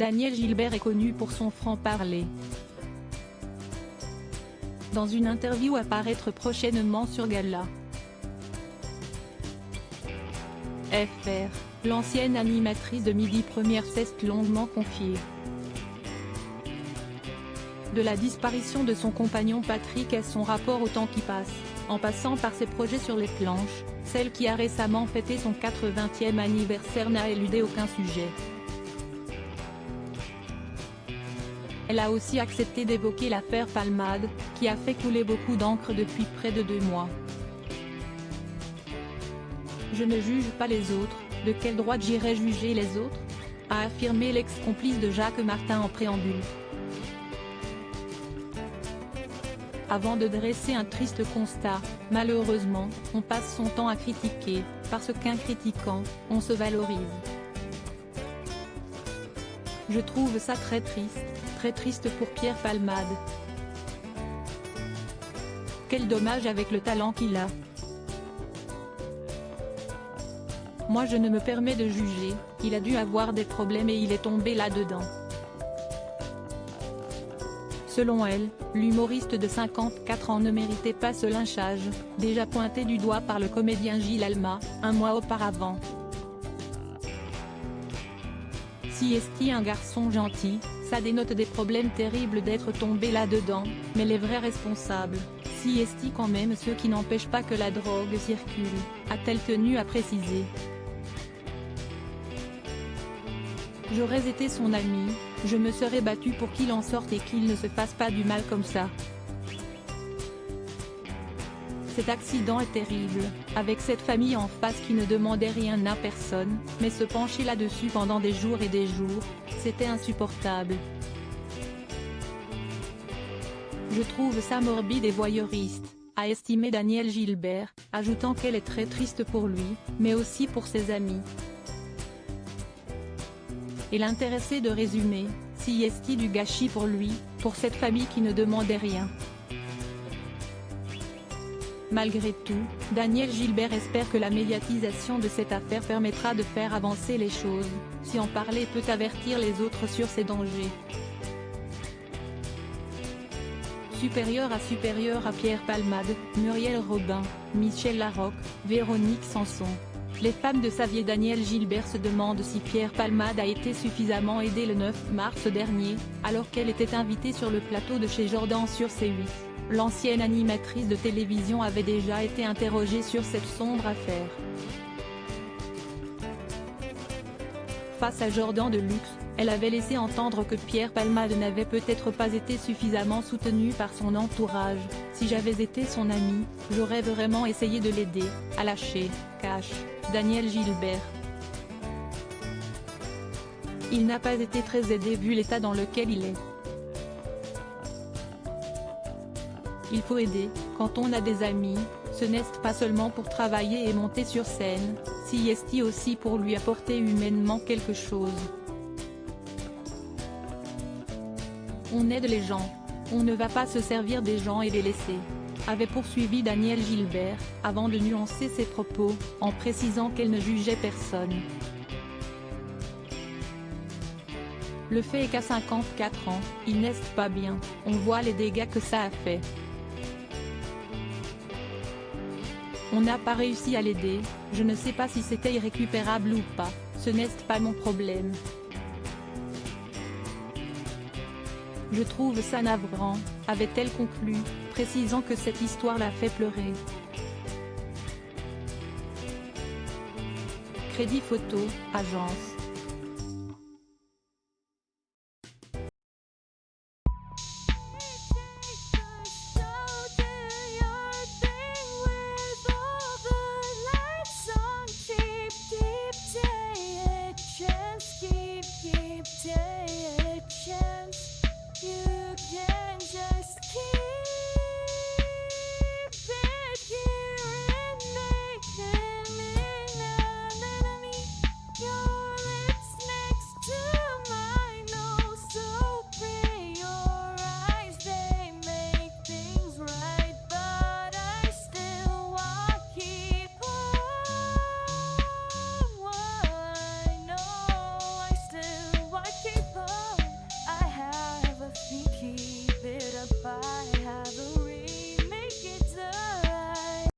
Daniel Gilbert est connu pour son franc-parler. Dans une interview à paraître prochainement sur Gala. FR, l'ancienne animatrice de Midi Première s'est longuement confiée de la disparition de son compagnon Patrick à son rapport au temps qui passe, en passant par ses projets sur les planches. Celle qui a récemment fêté son 80e anniversaire n'a éludé aucun sujet. Elle a aussi accepté d'évoquer l'affaire Palmade, qui a fait couler beaucoup d'encre depuis près de 2 mois. « Je ne juge pas les autres, de quel droit j'irais juger les autres ?» a affirmé l'ex-complice de Jacques Martin en préambule. Avant de dresser un triste constat, malheureusement, on passe son temps à critiquer, parce qu'en critiquant, on se valorise. Je trouve ça très triste pour Pierre Palmade. Quel dommage avec le talent qu'il a. Moi je ne me permets de juger, il a dû avoir des problèmes et il est tombé là-dedans. Selon elle, l'humoriste de 54 ans ne méritait pas ce lynchage, déjà pointé du doigt par le comédien Gilles Alma, un mois auparavant. Si est un garçon gentil, ça dénote des problèmes terribles d'être tombé là-dedans, mais les vrais responsables, si est quand même ceux qui n'empêchent pas que la drogue circule, a-t-elle tenu à préciser. J'aurais été son ami, je me serais battue pour qu'il en sorte et qu'il ne se fasse pas du mal comme ça. Cet accident est terrible, avec cette famille en face qui ne demandait rien à personne, mais se pencher là-dessus pendant des jours et des jours, c'était insupportable. Je trouve ça morbide et voyeuriste, a estimé Daniel Gilbert, ajoutant qu'elle est très triste pour lui, mais aussi pour ses amis. Et l'intéressé de résumer, si est du gâchis pour lui, pour cette famille qui ne demandait rien. Malgré tout, Daniel Gilbert espère que la médiatisation de cette affaire permettra de faire avancer les choses, si en parler peut avertir les autres sur ces dangers. Supérieur à Pierre Palmade, Muriel Robin, Michel Larocque, Véronique Sanson. Les femmes de Xavier Daniel Gilbert se demandent si Pierre Palmade a été suffisamment aidée le 9 mars dernier, alors qu'elle était invitée sur le plateau de chez Jordan sur C8. L'ancienne animatrice de télévision avait déjà été interrogée sur cette sombre affaire. Face à Jordan de Luxe, elle avait laissé entendre que Pierre Palmade n'avait peut-être pas été suffisamment soutenu par son entourage. Si j'avais été son ami, j'aurais vraiment essayé de l'aider, à lâcher, cache Daniel Gilbert. Il n'a pas été très aidé vu l'état dans lequel il est. Il faut aider, quand on a des amis, ce n'est pas seulement pour travailler et monter sur scène, si est aussi pour lui apporter humainement quelque chose. On aide les gens, on ne va pas se servir des gens et les laisser, avait poursuivi Daniel Gilbert, avant de nuancer ses propos, en précisant qu'elle ne jugeait personne. Le fait est qu'à 54 ans, il n'est pas bien, on voit les dégâts que ça a fait. On n'a pas réussi à l'aider, je ne sais pas si c'était irrécupérable ou pas, ce n'est pas mon problème. Je trouve ça navrant, avait-elle conclu, précisant que cette histoire l'a fait pleurer. Crédit Photo, agence.